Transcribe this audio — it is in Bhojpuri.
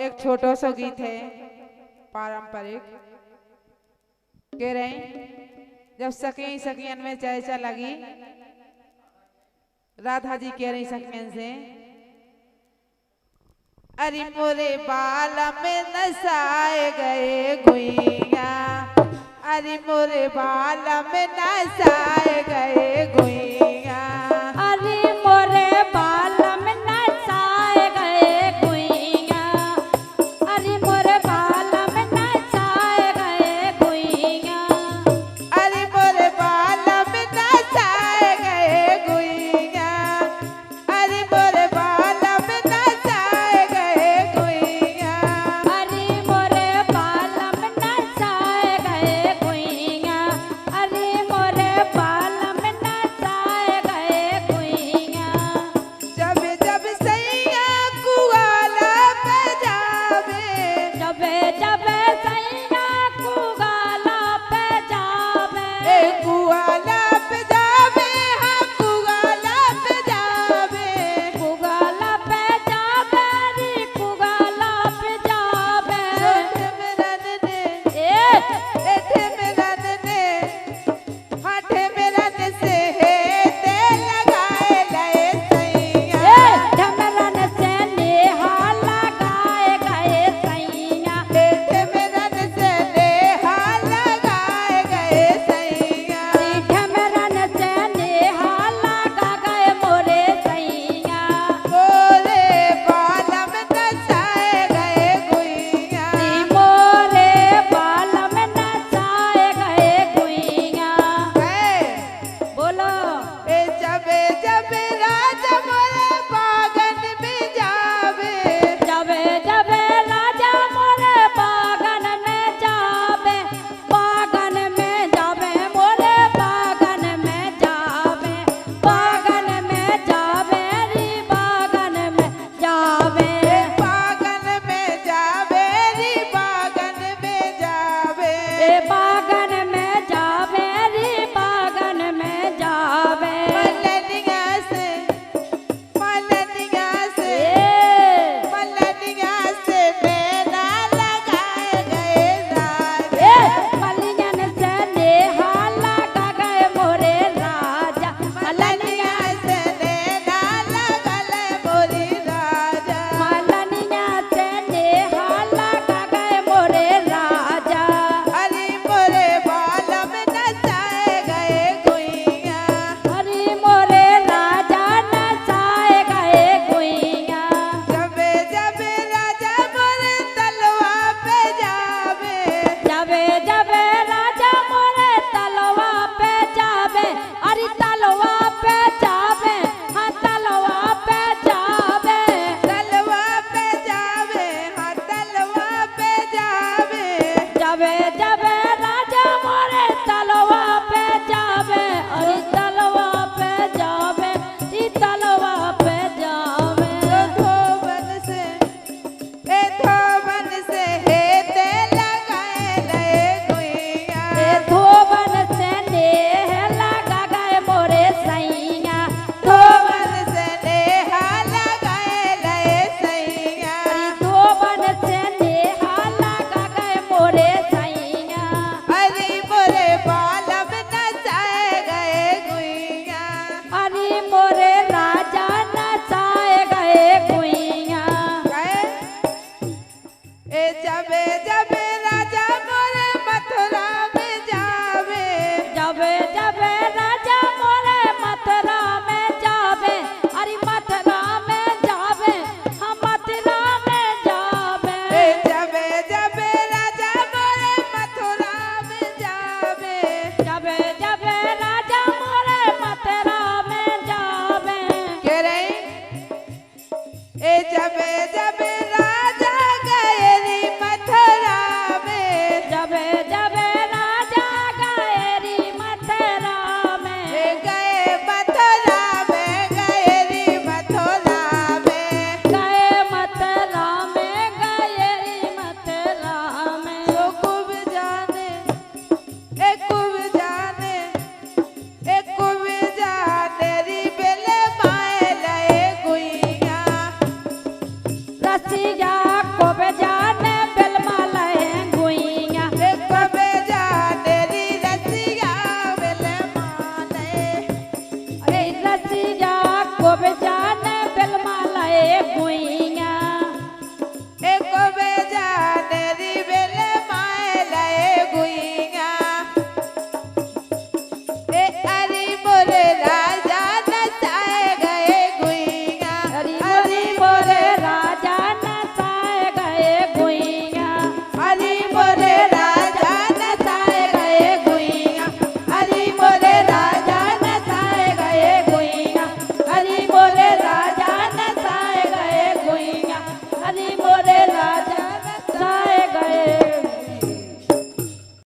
एक छोटो सो गीत है पारंपरिक। कह रहे जब सखी सखियन में चर्चा लगी, राधा जी कह रही सखियन से, अरे मोरे बाल में नसाए गए गुइया, अरे मोरे बाल में नसाए गए गुइया, अरे मोरे बाल में नसाए गए गुइया, अरे मोरे बाल में नसाए गए गुइया, अरे मोरे बाल में नसाए गए गुइया, अरे मोरे बाल में नसाए गए गुइया, अरे मोरे बाल में नसाए गए गुइया, अरे मोरे बाल में नसाए कब जा